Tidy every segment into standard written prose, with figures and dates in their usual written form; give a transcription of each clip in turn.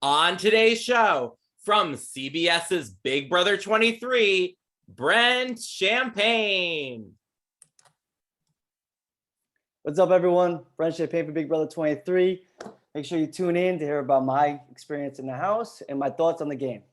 On today's show, from CBS's Big Brother 23, Brent Champagne. What's up, everyone? Brent Champagne for Big Brother 23. Make sure you tune in to hear about my experience in the house and my thoughts on the game.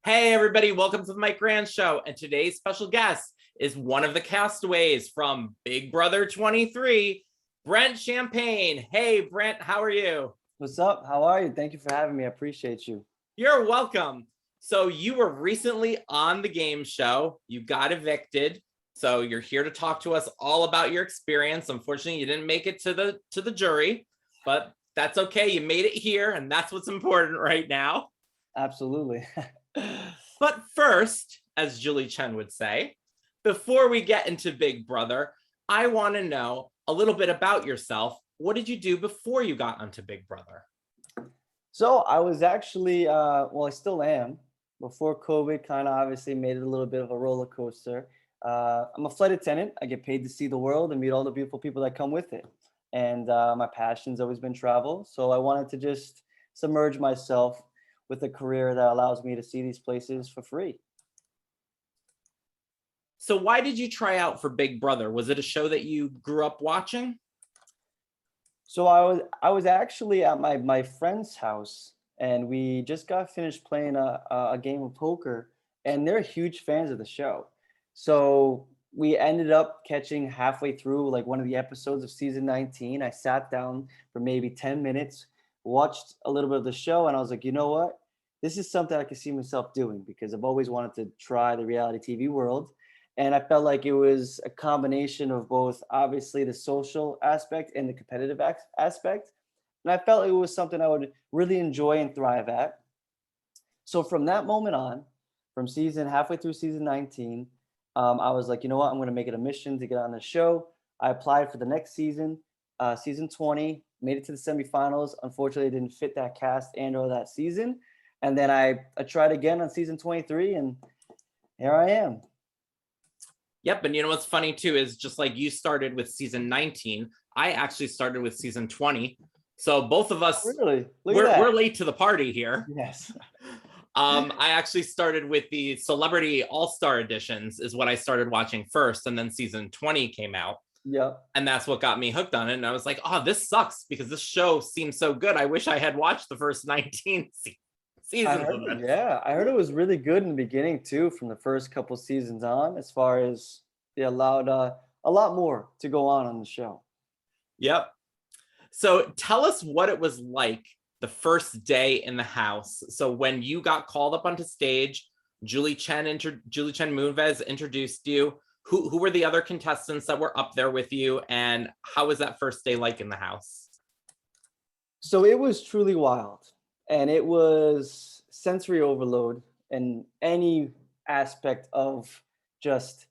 Hey, everybody, welcome to the Mike Grand Show. And today's special guest is one of the castaways from Big Brother 23, Brent Champagne. Hey, Brent, how are you? What's up? How are you? Thank you for having me. I appreciate you. You're welcome. So you were recently on the game show. You got evicted. So you're here to talk to us all about your experience. Unfortunately, you didn't make it to the jury, but that's okay. You made it here, and that's what's important right now. Absolutely. But first, as Julie Chen would say, before we get into Big Brother, I want to know a little bit about yourself. What did you do before you got onto Big Brother? So I was actually, I still am. Before COVID kind of obviously made it a little bit of a roller coaster. I'm a flight attendant. I get paid to see the world and meet all the beautiful people that come with it. And my passion's always been travel. So I wanted to just submerge myself with a career that allows me to see these places for free. So why did you try out for Big Brother? Was it a show that you grew up watching? So I was actually at my friend's house, and we just got finished playing a game of poker, and they're huge fans of the show. So we ended up catching halfway through like one of the episodes of season 19. I sat down for maybe 10 minutes, watched a little bit of the show, and I was like, you know what? This is something I can see myself doing because I've always wanted to try the reality TV world. And I felt like it was a combination of both, obviously, the social aspect and the competitive aspect. And I felt it was something I would really enjoy and thrive at. So from that moment on, from halfway through season 19, I was like, you know what? I'm going to make it a mission to get on the show. I applied for the next season, season 20, made it to the semifinals. Unfortunately, it didn't fit that cast and or that season. And then I tried again on season 23, and here I am. Yep, and you know what's funny too is just like you started with season 19, I actually started with season 20. So both of us, really? we're late to the party here. Yes. I actually started with the Celebrity All-Star editions is what I started watching first, and then season 20 came out. Yeah. And that's what got me hooked on it. And I was like, oh, this sucks because this show seems so good. I wish I had watched the first 19 seasons of it. Yeah, I heard it was really good in the beginning too, from the first couple seasons on, as far as they allowed a lot more to go on the show. Yep. So tell us what it was like the first day in the house. So when you got called up onto stage, Julie Chen Moonves introduced you. Who were the other contestants that were up there with you, and how was that first day like in the house? So it was truly wild, and it was sensory overload in any aspect of just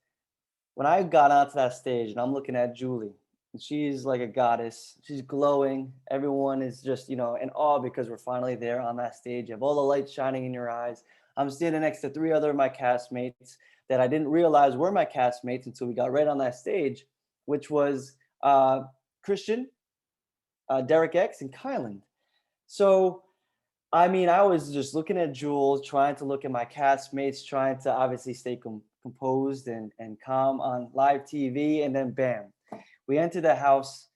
when I got onto that stage and I'm looking at Julie. She's like a goddess. She's glowing. Everyone is just, in awe because we're finally there on that stage. You have all the lights shining in your eyes. I'm standing next to 3 other of my castmates that I didn't realize were my castmates until we got right on that stage, which was Christian, Derek X, and Kyland. So, I mean, I was just looking at Jules, trying to look at my castmates, trying to obviously stay composed and calm on live TV, and then bam. We enter the house,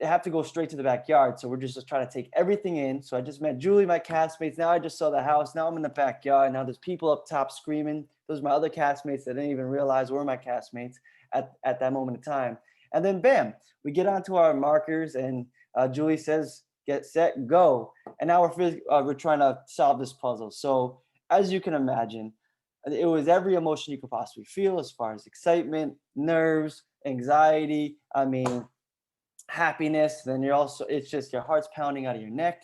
have to go straight to the backyard. So we're just trying to take everything in. So I just met Julie, my castmates. Now I just saw the house. Now I'm in the backyard. Now there's people up top screaming. Those are my other castmates that I didn't even realize were my castmates at that moment in time. And then bam, we get onto our markers and Julie says, get set, go. And now we're trying to solve this puzzle. So as you can imagine, it was every emotion you could possibly feel, as far as excitement, nerves, anxiety, happiness. Then it's just your heart's pounding out of your neck.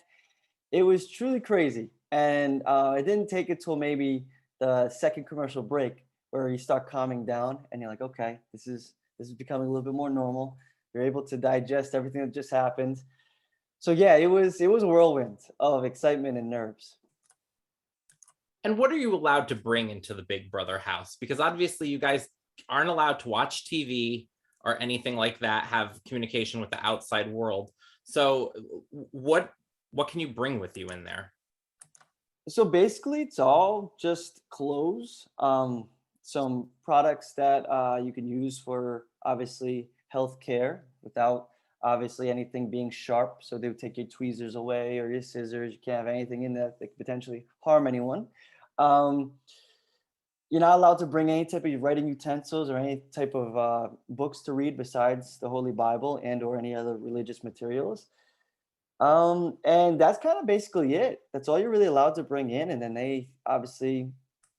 It was truly crazy, and it didn't take it till maybe the second commercial break where you start calming down, and you're like, okay, this is becoming a little bit more normal. You're able to digest everything that just happened. So yeah, it was a whirlwind of excitement and nerves. And what are you allowed to bring into the Big Brother house? Because obviously you guys aren't allowed to watch TV or anything like that, have communication with the outside world. So what can you bring with you in there? So basically, it's all just clothes, some products that you can use for obviously healthcare without obviously anything being sharp. So they would take your tweezers away or your scissors. You can't have anything in there that could potentially harm anyone. Um, you're not allowed to bring any type of writing utensils or any type of books to read besides the Holy Bible and or any other religious materials. And that's kind of basically it. That's all you're really allowed to bring in, and then they obviously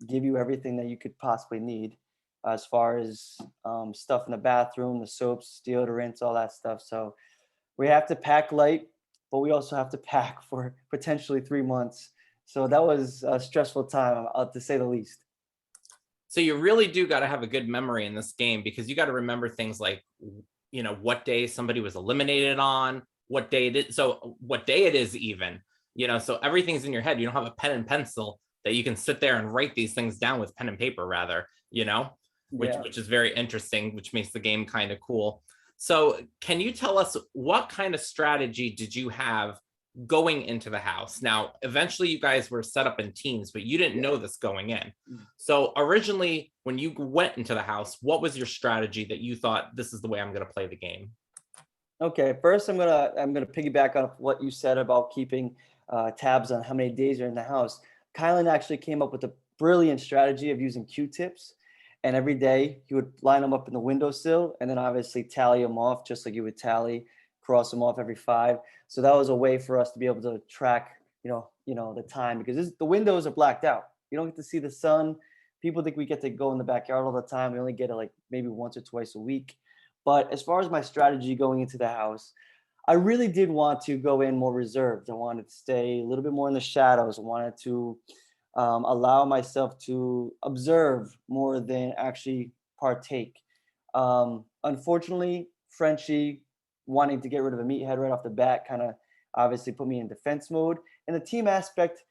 give you everything that you could possibly need as far as stuff in the bathroom, the soaps, deodorants, all that stuff. So we have to pack light, but we also have to pack for potentially 3 months. So that was a stressful time, to say the least. So you really do got to have a good memory in this game, because you got to remember things like, what day somebody was eliminated on, what day it is, so what day it is even, so everything's in your head. You don't have a pen and pencil that you can sit there and write these things down with pen and paper rather, which Yeah. which is very interesting, which makes the game kind of cool. So can you tell us what kind of strategy did you have going into the house? Now, eventually you guys were set up in teams, but you didn't Yeah. know this going in. Mm. So originally, when you went into the house, what was your strategy that you thought, this is the way I'm going to play the game? Okay, first I'm gonna piggyback on what you said about keeping tabs on how many days you're in the house. Kylan actually came up with a brilliant strategy of using Q-tips, and every day he would line them up in the windowsill, and then obviously tally them off, just like you would tally, cross them off every 5. So that was a way for us to be able to track, the time because the windows are blacked out. You don't get to see the sun. People think we get to go in the backyard all the time. We only get it like maybe once or twice a week. But as far as my strategy going into the house, I really did want to go in more reserved. I wanted to stay a little bit more in the shadows. I wanted to allow myself to observe more than actually partake. Unfortunately, Frenchie wanting to get rid of a meathead right off the bat kind of obviously put me in defense mode. And the team aspect,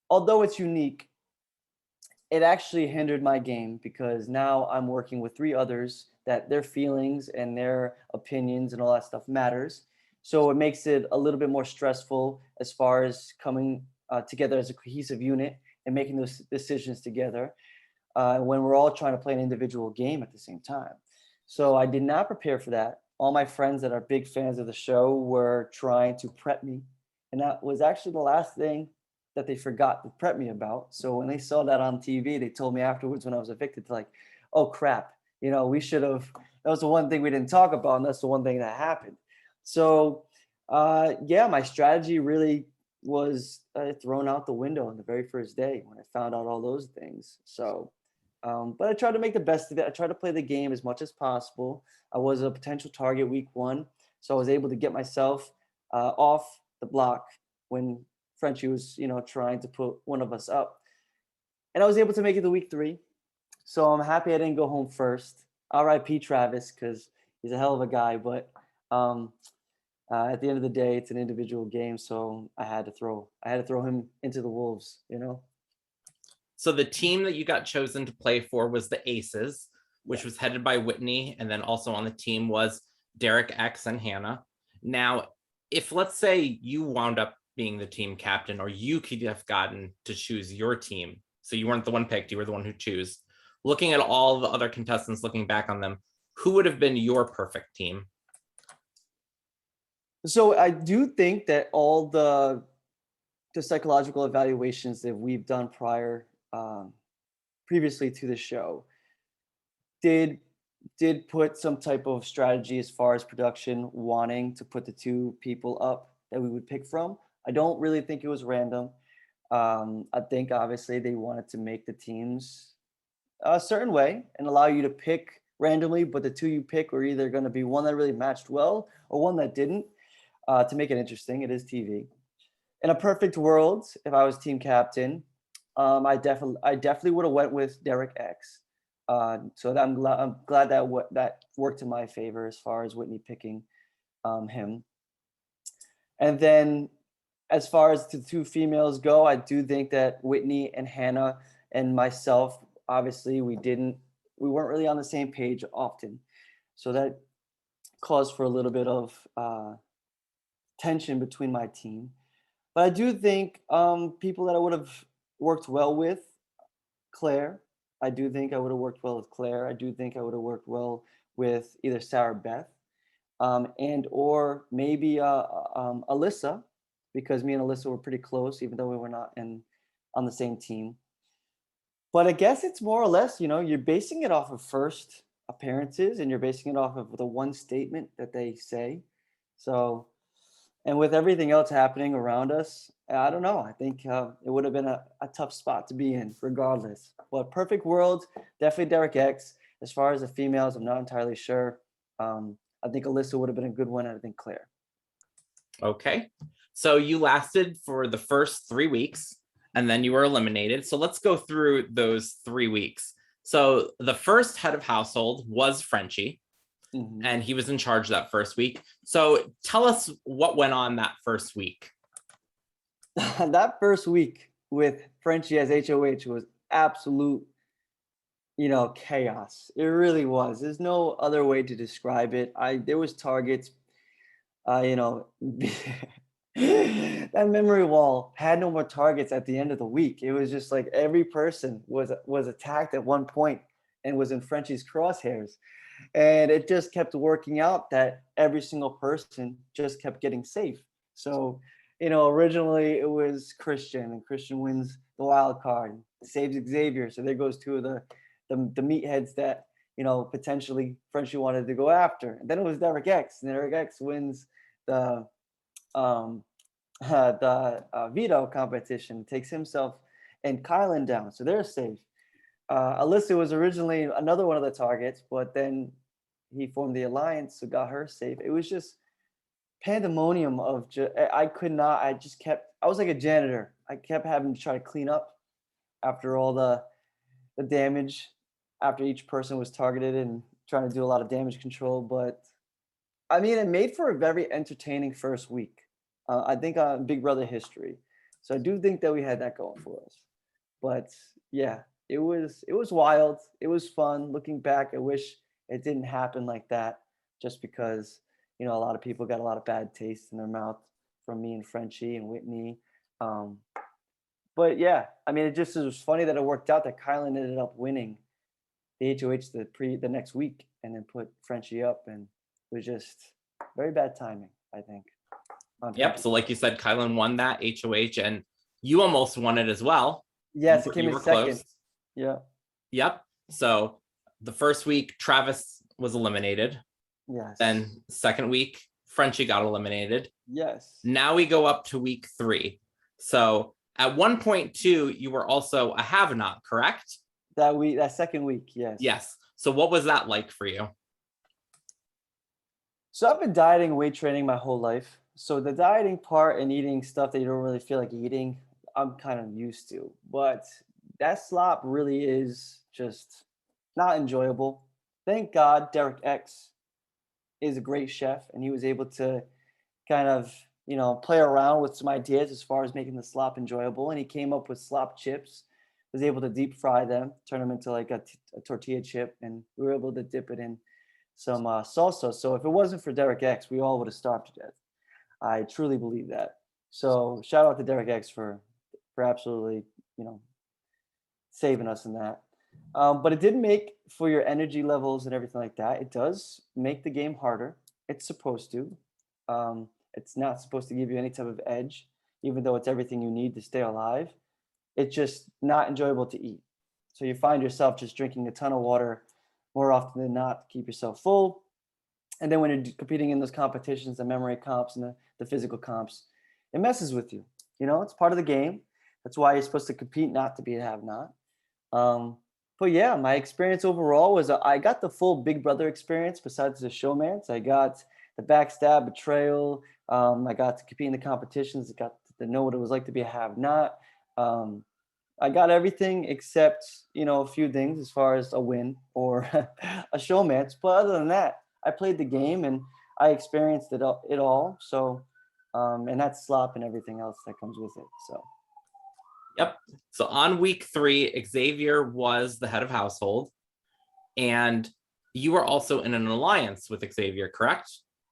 although it's unique, it actually hindered my game because now I'm working with 3 others that their feelings and their opinions and all that stuff matters. So it makes it a little bit more stressful as far as coming together as a cohesive unit and making those decisions together when we're all trying to play an individual game at the same time. So I did not prepare for that. All my friends that are big fans of the show were trying to prep me. And that was actually the last thing that they forgot to prep me about. So when they saw that on TV, they told me afterwards when I was evicted, like, oh crap, we should have, that was the one thing we didn't talk about. And that's the one thing that happened. So, yeah, my strategy really was thrown out the window on the very first day when I found out all those things. So, but I tried to make the best of it. I tried to play the game as much as possible. I was a potential target week 1, so I was able to get myself off the block when Frenchie was, trying to put one of us up, and I was able to make it to week 3. So I'm happy I didn't go home first. R.I.P. Travis, because he's a hell of a guy. But um, at the end of the day, it's an individual game, so I had to throw him into the wolves. So the team that you got chosen to play for was the Aces, which Yeah. was headed by Whitney, and then also on the team was Derek X and Hannah. Now, if let's say you wound up being the team captain, or you could have gotten to choose your team, so you weren't the one picked, you were the one who chose. Looking at all the other contestants, looking back on them, who would have been your perfect team? So I do think that all the psychological evaluations that we've done previously to the show did put some type of strategy as far as production wanting to put the 2 people up that we would pick from. I don't really think it was random. I think obviously they wanted to make the teams a certain way and allow you to pick randomly, but the 2 you pick were either going to be one that really matched well or one that didn't, to make it interesting. It is TV. In a perfect world, if I was team captain, I definitely would have went with Derek X. So that I'm glad that that worked in my favor as far as Whitney picking him. And then as far as the two females go, I do think that Whitney and Hannah and myself, obviously, we weren't really on the same page often. So that caused for a little bit of tension between my team. But I do think people that I would have worked well with, Claire. I do think I would have worked well with Claire. I do think I would have worked well with either Sarah Beth, and or maybe Alyssa, because me and Alyssa were pretty close, even though we were not in on the same team. But I guess it's more or less, you're basing it off of first appearances, and you're basing it off of the one statement that they say. So, and with everything else happening around us, I don't know. I think it would have been a tough spot to be in, regardless. But perfect world, definitely Derek X. As far as the females, I'm not entirely sure. I think Alyssa would have been a good one, and I think Claire. Okay. So you lasted for the first 3 weeks and then you were eliminated. So let's go through those 3 weeks. So the first head of household was Frenchie, and he was in charge that first week. So tell us what went on that first week. That first week with Frenchie as HOH was absolute, chaos. It really was. There's no other way to describe it. There was targets, that memory wall had no more targets at the end of the week. It was just like every person was attacked at one point and was in Frenchie's crosshairs. And it just kept working out that every single person just kept getting safe. So, originally it was Christian, and Christian wins the wild card, saves Xavier. So there goes two of the meatheads that, potentially Frenchie wanted to go after. And then it was Derek X, and Derek X wins the um veto competition, takes himself and Kylan down. So they're safe. Alyssa was originally another one of the targets, but then he formed the alliance, so got her safe. It was just pandemonium of I could not. I was like a janitor. I kept having to try to clean up after all the damage, after each person was targeted, and trying to do a lot of damage control. But I mean, it made for a very entertaining first week. I think on Big Brother history. So I do think that we had that going for us. But yeah, it was wild. It was fun. Looking back, I wish it didn't happen like that, just because a lot of people got a lot of bad taste in their mouth from me and Frenchie and Whitney. Um, but yeah, I mean, it was funny that it worked out that Kylan ended up winning the HOH the next week, and then put Frenchie up, and it was just very bad timing, I think. Yep. So like you said, Kylan won that HOH, and you almost won it as well. Yes, it came in second. Close. Yeah. Yep. So the first week, Travis was eliminated. Yes. Then second week, Frenchie got eliminated. Yes. Now we go up to week 3. So at 1.2, you were also a have-not, correct? That second week, yes. Yes. So what was that like for you? So I've been dieting, weight training my whole life. So the dieting part and eating stuff that you don't really feel like eating, I'm kind of used to. But that slop really is just not enjoyable. Thank God Derek X is a great chef, and he was able to kind of, play around with some ideas as far as making the slop enjoyable. And he came up with slop chips, was able to deep fry them, turn them into like a tortilla chip, and we were able to dip it in some salsa. So if it wasn't for Derek X, we all would have starved to death. I truly believe that. So shout out to Derek X for absolutely, saving us in that. But it did make for your energy levels and everything like that. It does make the game harder. It's supposed to. It's not supposed to give you any type of edge, even though it's everything you need to stay alive. It's just not enjoyable to eat. So you find yourself just drinking a ton of water more often than not to keep yourself full. And then when you're competing in those competitions, the memory comps and the physical comps, it messes with you. It's part of the game. That's why you're supposed to compete, not to be a have-not. But yeah, my experience overall was I got the full Big Brother experience besides the showmance. I got the backstab, betrayal. I got to compete in the competitions. I got to to know what it was like to be a have-not. Um, I got everything except, a few things as far as a win or a showmatch. But other than that, I played the game and I experienced it all. So, and that's slop and everything else that comes with it. So, Yep. So on week 3, Xavier was the head of household, and you were also in an alliance with Xavier, correct?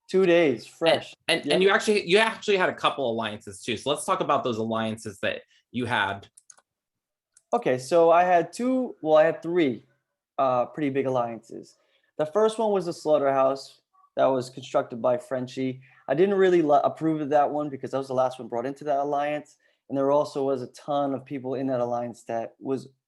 2 days And fresh. and, Yep. and you actually had a couple alliances too. So let's talk about those alliances that you had. Okay, so I had three pretty big alliances. The first one was the slaughterhouse that was constructed by Frenchie. I didn't really approve of that one because that was the last one brought into that alliance. And there also was a ton of people in that alliance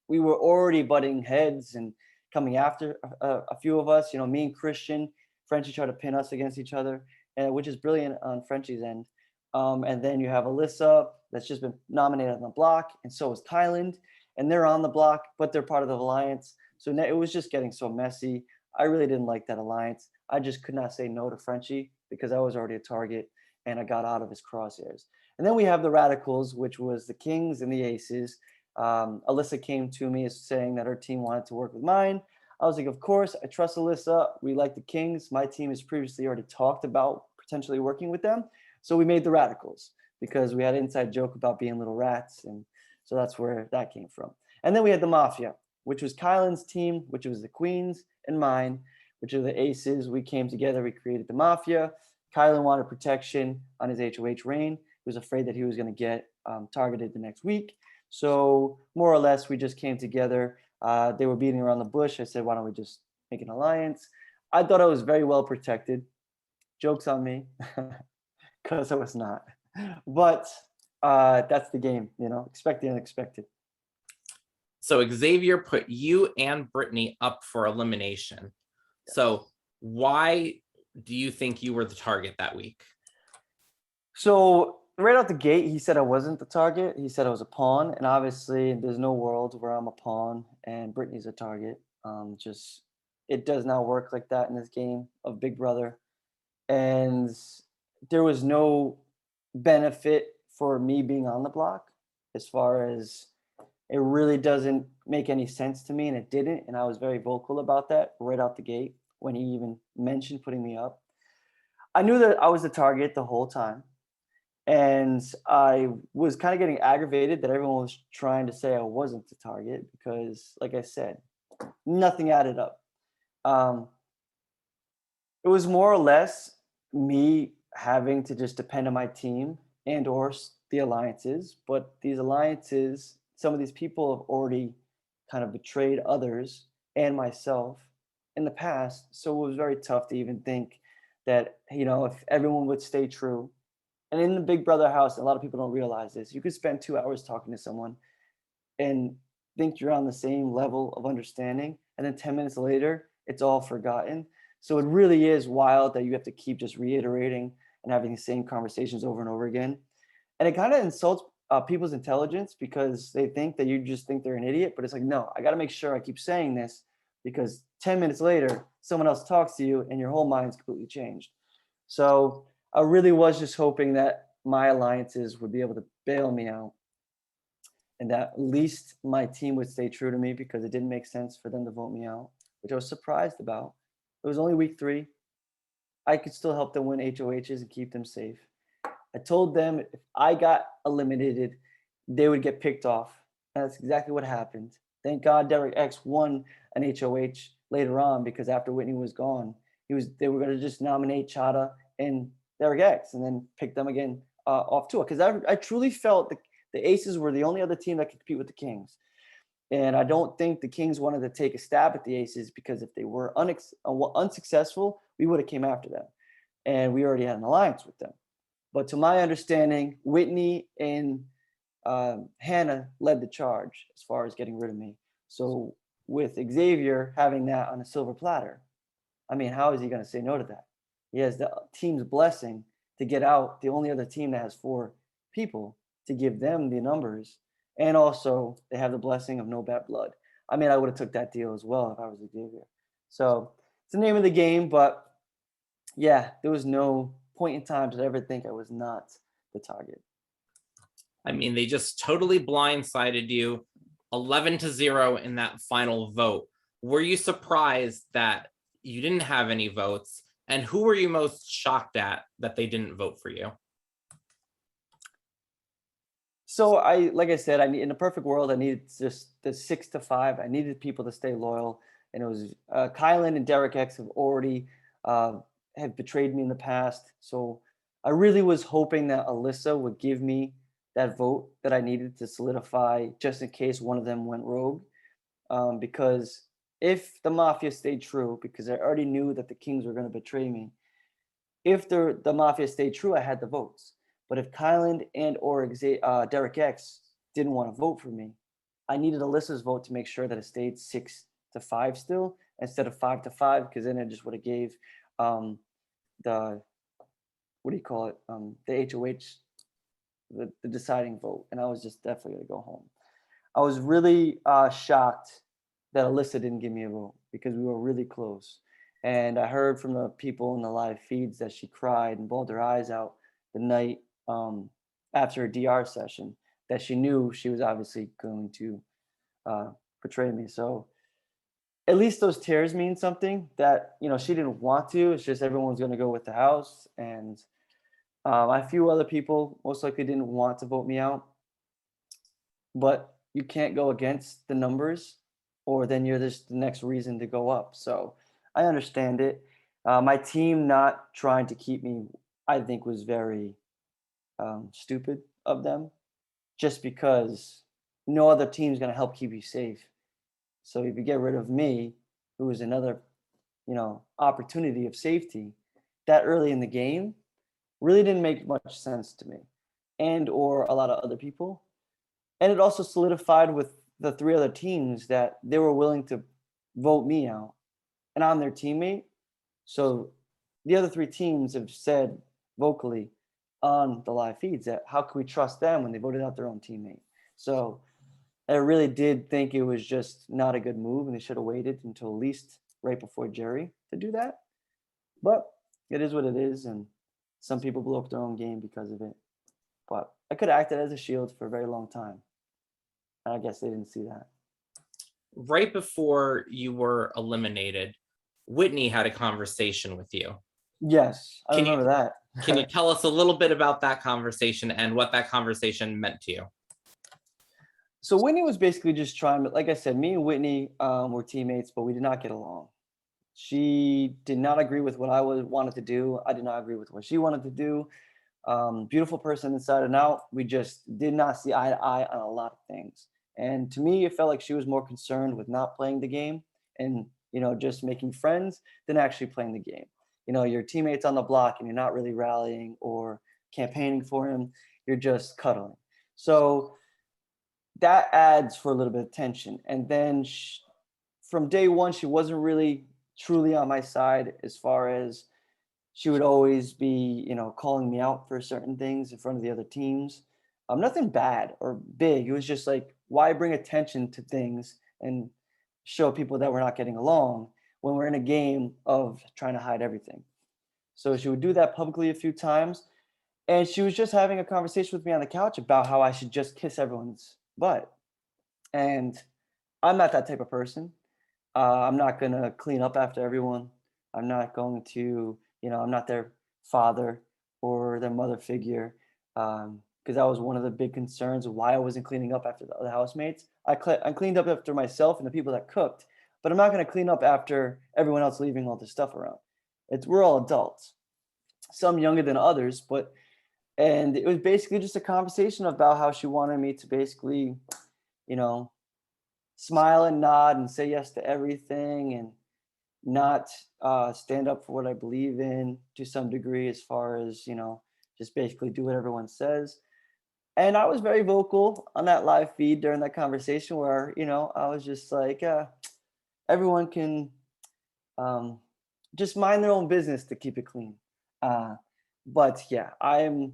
we were already butting heads and coming after a few of us. Me and Christian, Frenchie tried to pin us against each other, and which is brilliant on Frenchie's end. And then you have Alyssa that's just been nominated on the block, and so is Kyland, and they're on the block, but they're part of the alliance. So it was just getting so messy. I really didn't like that alliance. I just could not say no to Frenchie because I was already a target and I got out of his crosshairs. And then we have the radicals, which was the Kings and the Aces. Alyssa came to me saying that her team wanted to work with mine. I was like, of course, I trust Alyssa. We like the Kings. My team has previously already talked about potentially working with them. So we made the radicals because we had an inside joke about being little rats. And so that's where that came from. And then we had the Mafia, which was Kylan's team, which was the Queens, and mine, which are the Aces. We came together, we created the Mafia. Kylan wanted protection on his HOH reign. He was afraid that he was going to get targeted the next week. So more or less, we just came together. They were beating around the bush. I said, why don't we just make an alliance? I thought I was very well protected. Joke's on me, because I was not. But that's the game, expect the unexpected. So Xavier put you and Brittany up for elimination. So why do you think you were the target that week? So right out the gate, he said I wasn't the target. He said I was a pawn, and obviously, there's no world where I'm a pawn and Brittany's a target. Just it does not work like that in this game of Big Brother, and there was no benefit for me being on the block as far as it really doesn't make any sense to me, and it didn't. And I was very vocal about that right out the gate when he even mentioned putting me up. I knew that I was the target the whole time. And I was kind of getting aggravated that everyone was trying to say I wasn't the target because, like I said, nothing added up. Um, it was more or less me having to just depend on my team and or the alliances. But these alliances, some of these people have already kind of betrayed others and myself in the past. So it was very tough to even think that, if everyone would stay true. And in the Big Brother house, a lot of people don't realize this. You could spend 2 hours talking to someone and think you're on the same level of understanding. And then 10 minutes later, it's all forgotten. So it really is wild that you have to keep just reiterating and having the same conversations over and over again. And it kind of insults people's intelligence because they think that you just think they're an idiot. But it's like, no, I got to make sure I keep saying this because 10 minutes later, someone else talks to you and your whole mind's completely changed. So I really was just hoping that my alliances would be able to bail me out and that at least my team would stay true to me because it didn't make sense for them to vote me out, which I was surprised about. It was only week 3. I could still help them win HOHs and keep them safe. I told them if I got eliminated, they would get picked off. And that's exactly what happened. Thank God Derek X won an HOH later on because after Whitney was gone, they were going to just nominate Chada and Derek X and then pick them again off tour. Because I truly felt the Aces were the only other team that could compete with the Kings. And I don't think the Kings wanted to take a stab at the Aces because if they were unsuccessful, we would have came after them. And we already had an alliance with them. But to my understanding, Whitney and Hannah led the charge as far as getting rid of me. So with Xavier having that on a silver platter, I mean, how is he going to say no to that? He has the team's blessing to get out the only other team that has 4 people to give them the numbers. And also they have the blessing of no bad blood. I mean, I would have took that deal as well if I was Xavier. So it's the name of the game, but yeah, there was no point in time to ever think I was not the target. I mean, they just totally blindsided you 11-0 in that final vote. Were you surprised that you didn't have any votes? And who were you most shocked at that they didn't vote for you? So like I said, in a perfect world, I needed just the 6 to 5. I needed people to stay loyal, and it was Kylan and Derek X uh, have betrayed me in the past. So I really was hoping that Alyssa would give me that vote that I needed to solidify, just in case one of them went rogue. Because if the mafia stayed true, because I already knew that the Kings were going to betray me, if the mafia stayed true, I had the votes. But if Kylan and or Derek X didn't want to vote for me, I needed Alyssa's vote to make sure that it stayed 6 to 5 still instead of 5 to 5, because then it just would have gave the what do you call it, the HOH the deciding vote, and I was just definitely gonna go home. I was really shocked that Alyssa didn't give me a vote because we were really close. And I heard from the people in the live feeds that she cried and bawled her eyes out the night after her DR session, that she knew she was obviously going to betray me. So at least those tears mean something, that, she didn't want to. It's just everyone's going to go with the house. And a few other people most likely didn't want to vote me out. But you can't go against the numbers, or then you're just the next reason to go up. So I understand it. My team not trying to keep me, I think, was very stupid of them, just because no other team's going to help keep you safe. So if you get rid of me, who is another, opportunity of safety that early in the game, really didn't make much sense to me and or a lot of other people. And it also solidified with the 3 other teams that they were willing to vote me out, and I'm their teammate. So the other 3 teams have said vocally on the live feeds that how can we trust them when they voted out their own teammate? So I really did think it was just not a good move, and they should have waited until at least right before Jerry to do that. But it is what it is, and some people blew up their own game because of it. But I could have acted as a shield for a very long time. And I guess they didn't see that. Right before you were eliminated, Whitney had a conversation with you. Yes, I Can you remember that. can you tell us a little bit about that conversation and what that conversation meant to you? So Whitney was basically just trying to, like I said, me and Whitney were teammates, but we did not get along. She did not agree with what I wanted to do. I did not agree with what she wanted to do. Beautiful person inside and out. We just did not see eye to eye on a lot of things. And to me, it felt like she was more concerned with not playing the game and, just making friends than actually playing the game. Your teammates on the block and you're not really rallying or campaigning for him. You're just cuddling. So that adds for a little bit of tension. And then from day one, she wasn't really truly on my side, as far as she would always be, calling me out for certain things in front of the other teams. Nothing bad or big. It was just like, why bring attention to things and show people that we're not getting along when we're in a game of trying to hide everything? So she would do that publicly a few times. And she was just having a conversation with me on the couch about how I should just kiss everyone's butt. And I'm not that type of person. I'm not going to clean up after everyone. I'm not going to, I'm not their father or their mother figure. Because that was one of the big concerns of why I wasn't cleaning up after the other housemates. I cleaned up after myself and the people that cooked, but I'm not going to clean up after everyone else leaving all this stuff around. We're all adults, some younger than others, and it was basically just a conversation about how she wanted me to basically, smile and nod and say yes to everything and not stand up for what I believe in to some degree, as far as, just basically do what everyone says. And I was very vocal on that live feed during that conversation where, I was just like, everyone can just mind their own business to keep it clean. But yeah, I am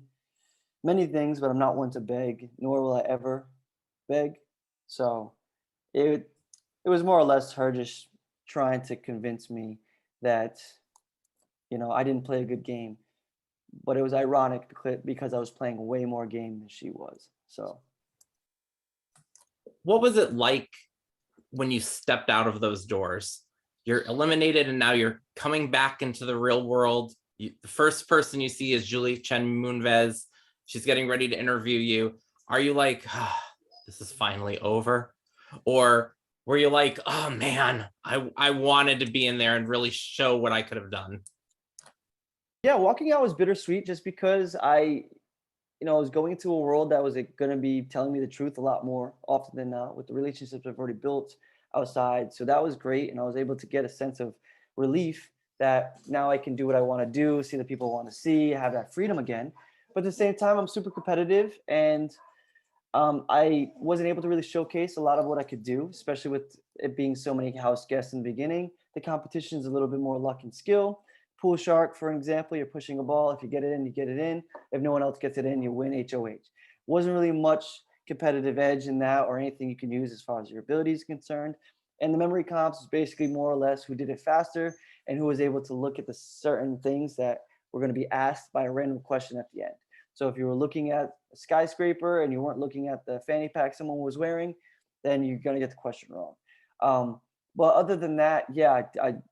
many things, but I'm not one to beg, nor will I ever beg. So it was more or less her just trying to convince me that, I didn't play a good game. But it was ironic because I was playing way more game than she was. So What was it like when you stepped out of those doors? You're eliminated and now you're coming back into the real world. The first person you see is Julie Chen Moonves. She's getting ready to interview you. Are you like, this is finally over? Or were you like, oh man, I wanted to be in there and really show what I could have done? yeah, walking out was bittersweet just because I was going into a world that was going to be telling me the truth a lot more often than not with the relationships I've already built outside. So that was great. And I was able to get a sense of relief that now I can do what I want to do, see the people I want to see, have that freedom again. But at the same time, I'm super competitive and I wasn't able to really showcase a lot of what I could do, especially with it being so many house guests in the beginning. The competition is a little bit more luck and skill. Pool shark, for an example, you're pushing a ball. If you get it in, you get it in. If no one else gets it in, you win HOH. Wasn't really much competitive edge in that or anything you can use as far as your ability is concerned. And the memory comps is basically more or less who did it faster and who was able to look at the certain things that were going to be asked by a random question at the end. So if you were looking at a skyscraper and you weren't looking at the fanny pack someone was wearing, then you're going to get the question wrong. But other than that, yeah,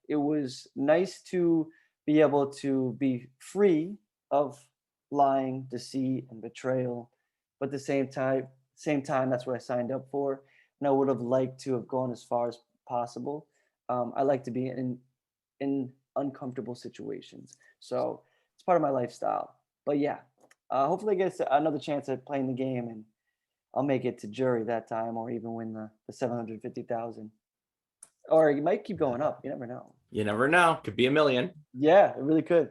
it was nice to be able to be free of lying, deceit, and betrayal. But at the same time, that's what I signed up for. And I would have liked to have gone as far as possible. I like to be in uncomfortable situations. So it's part of my lifestyle. But yeah, hopefully I get another chance at playing the game and I'll make it to jury that time or even win the 750,000. Or it might keep going up. You never know. You never know. Could be a million. Yeah, it really could.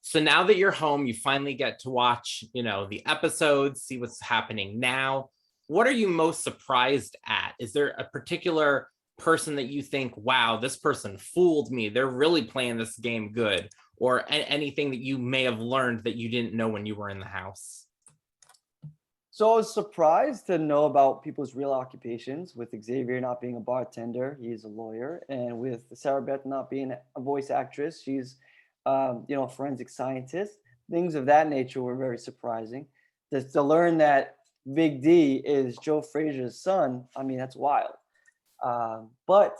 So now that you're home, you finally get to watch, the episodes, see what's happening now. What are you most surprised at? Is there a particular person that you think, wow, this person fooled me? They're really playing this game good. Or anything that you may have learned that you didn't know when you were in the house? So I was surprised to know about people's real occupations, with Xavier not being a bartender, he's a lawyer, and with Sarah Beth not being a voice actress, she's a forensic scientist. Things of that nature were very surprising. To learn that Big D is Joe Frazier's son, I mean, that's wild. But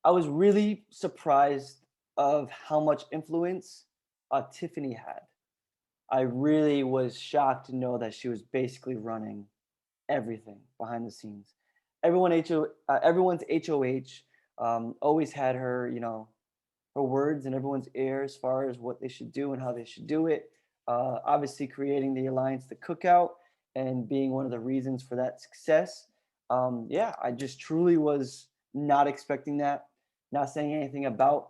I was really surprised of how much influence Tiffany had. I really was shocked to know that she was basically running everything behind the scenes. Everyone's HOH always had her, her words in everyone's ear as far as what they should do and how they should do it. Obviously, creating the alliance, the cookout, and being one of the reasons for that success. Yeah, I just truly was not expecting that. Not saying anything about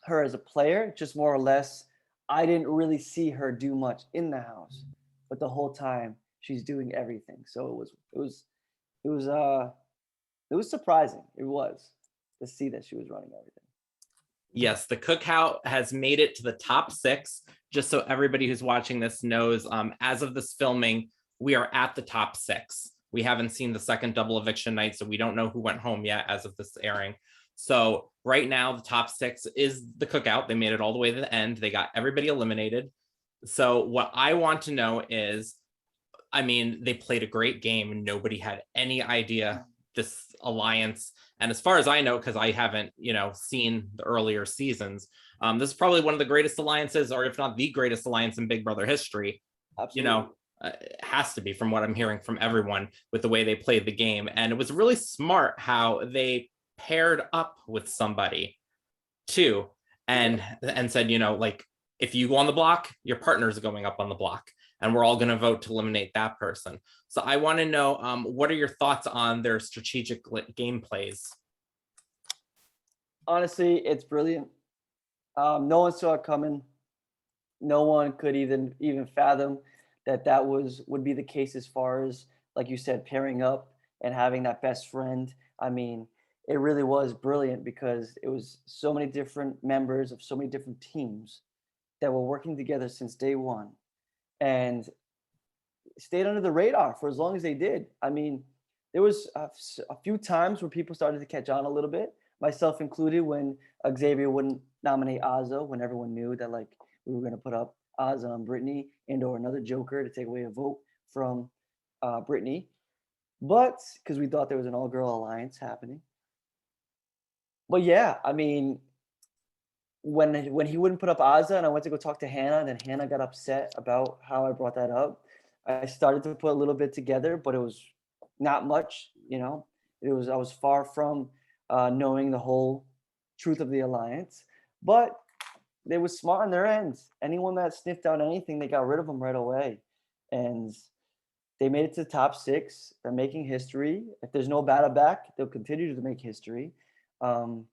her as a player, just more or less I didn't really see her do much in the house, but the whole time she's doing everything. So it was surprising. It was to see that she was running everything. Yes, the cookout has made it to the top 6. Just so everybody who's watching this knows, as of this filming, we are at the top 6. We haven't seen the second double eviction night, so we don't know who went home yet as of this airing. So right now, the top 6 is the cookout. They made it all the way to the end. They got everybody eliminated. So what I want to know is, I mean, they played a great game and nobody had any idea this alliance. And as far as I know, because I haven't, seen the earlier seasons, this is probably one of the greatest alliances, or if not the greatest alliance in Big Brother history. Absolutely. It has to be, from what I'm hearing from everyone, with the way they played the game. And it was really smart how they paired up with somebody too, and said, like, if you go on the block, your partner's going up on the block, and we're all going to vote to eliminate that person. So I want to know, what are your thoughts on their strategic game plays? Honestly, it's brilliant. No one saw it coming. No one could even fathom that would be the case as far as, like you said, pairing up and having that best friend. I mean, it really was brilliant because it was so many different members of so many different teams that were working together since day one and stayed under the radar for as long as they did. I mean, there was a few times where people started to catch on a little bit, myself included, when Xavier wouldn't nominate Ozzo, when everyone knew that like we were going to put up Ozzo and Brittany and or another Joker to take away a vote from Brittany, but because we thought there was an all-girl alliance happening. But yeah, I mean, when he wouldn't put up Ozza and I went to go talk to Hannah, and then Hannah got upset about how I brought that up. I started to put a little bit together, but it was not much, you know. I was far from knowing the whole truth of the alliance, but they were smart on their end. Anyone that sniffed out anything, they got rid of them right away, and they made it to the top six. They're making history. If there's no battle back, they'll continue to make history. Um,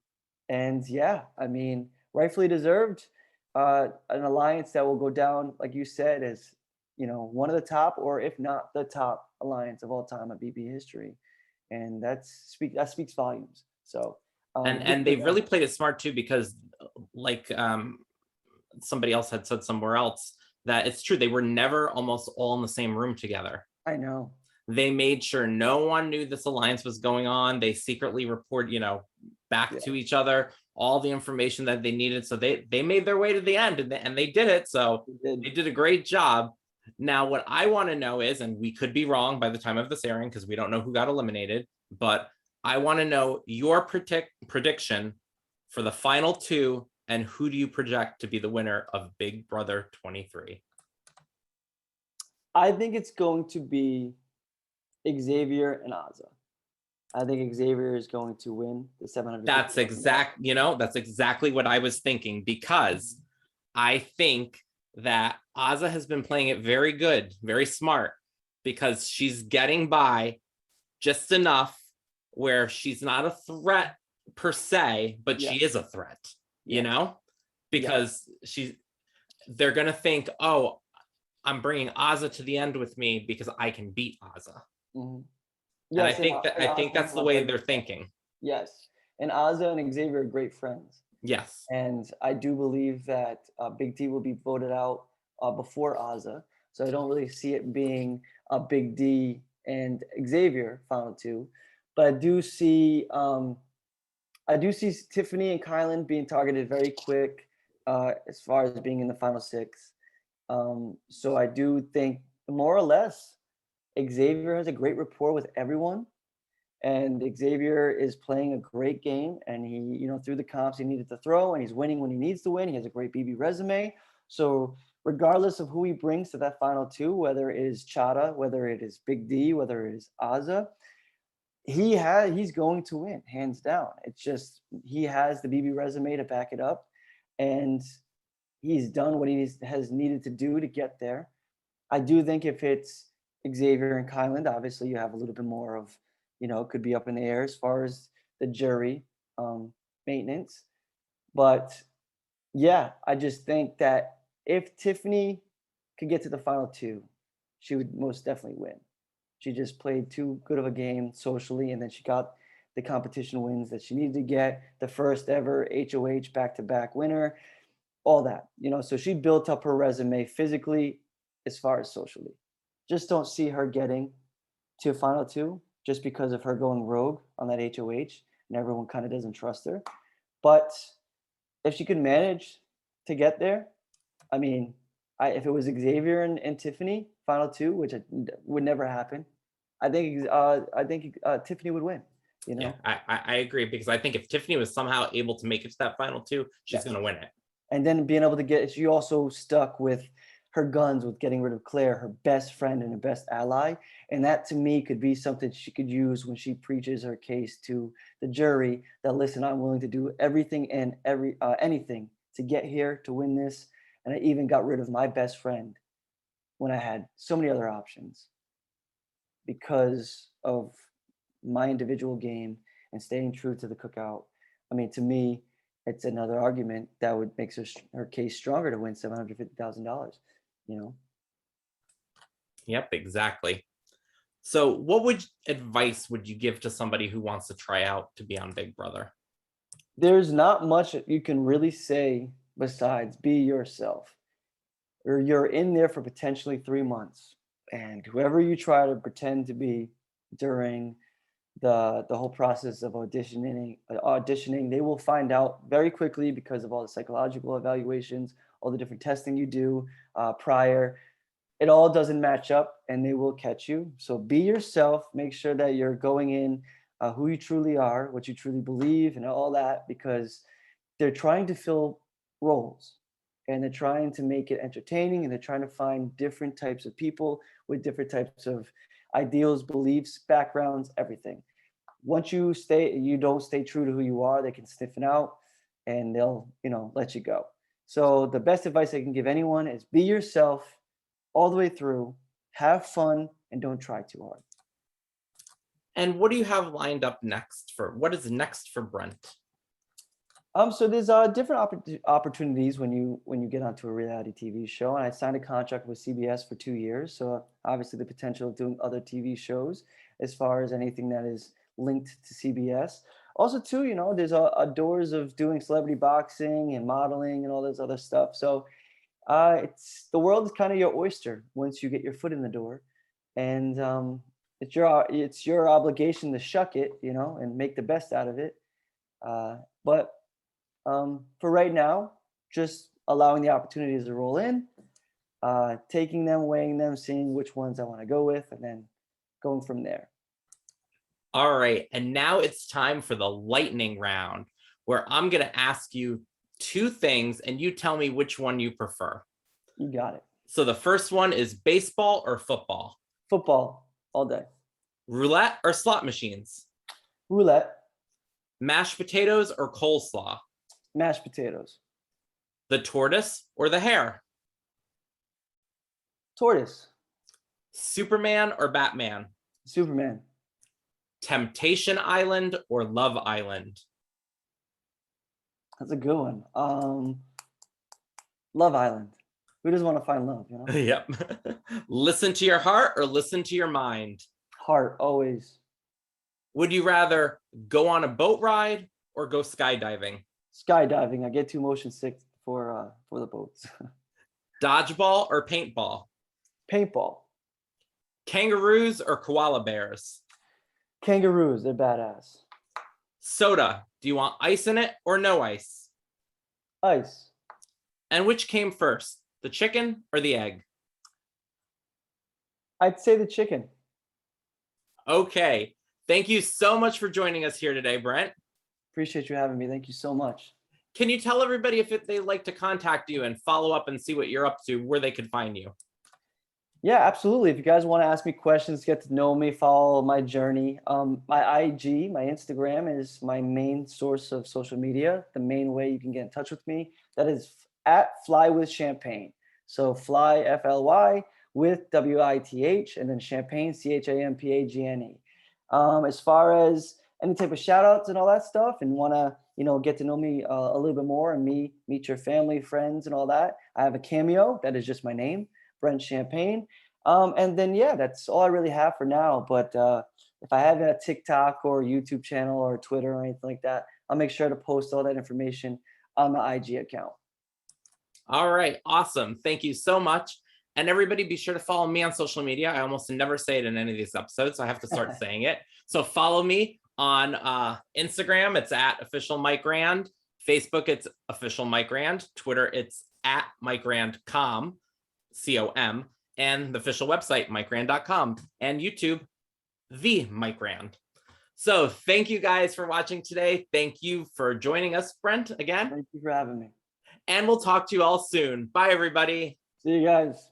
and yeah, I mean, rightfully deserved. An alliance that will go down, like you said, as one of the top, or if not the top alliance of all time at BB history, and that speaks volumes. So good And for they really them. played it smart too, because like somebody else had said somewhere else, that it's true, they were never almost all in the same room together. I know. They made sure no one knew this alliance was going on. They secretly report, back Yeah, to each other all the information that they needed. So they made their way to the end, and they did it. So we did. they did a great job. Now, what I want to know is, and we could be wrong by the time of this airing because we don't know who got eliminated, but I want to know your prediction for the final two, and who do you project to be the winner of Big Brother 23? I think it's going to be Xavier and Ozza. I think Xavier is going to win the 750. That's exactly what I was thinking, because I think that Ozza has been playing it very good, very smart, because she's getting by just enough where she's not a threat per se, but she is a threat, because they're going to think, oh, I'm bringing Ozza to the end with me because I can beat Ozza. Mhm. And I Yes, think Ozza that's have the a way very they're good friend. thinking. Yes, and Ozza and Xavier are great friends, Yes. and I do believe that Big D will be voted out before Ozza, so I don't really see it being a Big D and Xavier final two, but I do see Tiffany and Kylan being targeted very quick as far as being in the final six. So I do think more or less Xavier has a great rapport with everyone, and Xavier is playing a great game. And he, through the comps he needed to throw, and he's winning when he needs to win. He has a great BB resume. So regardless of who he brings to that final two, whether it is Chada, whether it is Big D, whether it is Ozza, he's going to win hands down. It's just he has the BB resume to back it up, and he's done what has needed to do to get there. I do think if it's Xavier and Kyland, obviously you have a little bit more of, it could be up in the air as far as the jury maintenance. But yeah, I just think that if Tiffany could get to the final two, she would most definitely win. She just played too good of a game socially, and then she got the competition wins that she needed to get, the first ever HOH back-to-back winner, all that, so she built up her resume physically as far as socially. Just don't see her getting to final two just because of her going rogue on that HOH, and everyone kind of doesn't trust her. But if she could manage to get there, I mean, if it was Xavier and Tiffany final two, which would never happen, I think Tiffany would win. Yeah, I agree, because I think if Tiffany was somehow able to make it to that final two, she's going to win it. And then being able to she also stuck with her guns with getting rid of Claire, her best friend and her best ally. And that to me could be something she could use when she preaches her case to the jury that, listen, I'm willing to do everything and anything to get here to win this. And I even got rid of my best friend when I had so many other options because of my individual game and staying true to the cookout. I mean, to me, it's another argument that would make her case stronger to win $750,000. Yep, exactly. So what advice would you give to somebody who wants to try out to be on Big Brother? There's not much you can really say besides be yourself. Or you're in there for potentially 3 months, and whoever you try to pretend to be during the whole process of auditioning, they will find out very quickly because of all the psychological evaluations, all the different testing you do prior. it all doesn't match up and they will catch you. So be yourself, make sure that you're going in who you truly are, what you truly believe, and all that, because they're trying to fill roles and they're trying to make it entertaining and they're trying to find different types of people with different types of ideals, beliefs, backgrounds, everything. Once you don't stay true to who you are, they can sniff it out and they'll, let you go. So the best advice I can give anyone is be yourself all the way through, have fun, and don't try too hard. And what do you have lined up next what is next for Brent? So there's different opportunities when you get onto a reality TV show, and I signed a contract with CBS for 2 years. So obviously the potential of doing other TV shows as far as anything that is linked to CBS. Also, too, there's a doors of doing celebrity boxing and modeling and all this other stuff. So it's the world is kind of your oyster once you get your foot in the door, and it's your obligation to shuck it, and make the best out of it. But for right now, just allowing the opportunities to roll in, taking them, weighing them, seeing which ones I want to go with, and then going from there. All right, and now it's time for the lightning round, where I'm going to ask you two things and you tell me which one you prefer. You got it. So the first one is baseball or football? Football all day. Roulette or slot machines? Roulette. Mashed potatoes or coleslaw? Mashed potatoes. The tortoise or the hare? Tortoise. Superman or Batman? Superman. Temptation Island or Love Island? That's a good one. Love Island. Who doesn't want to find love, Yep. Listen to your heart or listen to your mind? Heart, always. Would you rather go on a boat ride or go skydiving? Skydiving. I get too motion sick for the boats. Dodgeball or paintball? Paintball. Kangaroos or koala bears? Kangaroos. They're badass. Soda. Do you want ice in it or no ice? Ice. And which came first, the chicken or the egg? I'd say the chicken. Okay. Thank you so much for joining us here today, Brent. Appreciate you having me. Thank you so much. Can you tell everybody if they'd like to contact you and follow up and see what you're up to, where they could find you? Yeah, absolutely. If you guys want to ask me questions, get to know me, follow my journey. My IG, my Instagram is my main source of social media. The main way you can get in touch with me. That is at Fly with Champagne. So Fly, FLY, with WITH, and then Champagne, CHAMPAGNE. As far as any type of shout outs and all that stuff, and want to, get to know me a little bit more and meet your family, friends, and all that, I have a Cameo. That is just my name, Brent Champagne. And then, yeah, that's all I really have for now. But if I have a TikTok or YouTube channel or Twitter or anything like that, I'll make sure to post all that information on the IG account. All right. Awesome. Thank you so much. And everybody be sure to follow me on social media. I almost never say it in any of these episodes, so I have to start saying it. So follow me on Instagram. It's at official Mike Rand. Facebook, it's official Mike Rand. Twitter, it's at Mike Rand com. And the official website, MikeRand.com, and YouTube, the Mike Rand. So thank you guys for watching today. Thank you for joining us, Brent, again. Thank you for having me. And we'll talk to you all soon. Bye, everybody. See you guys.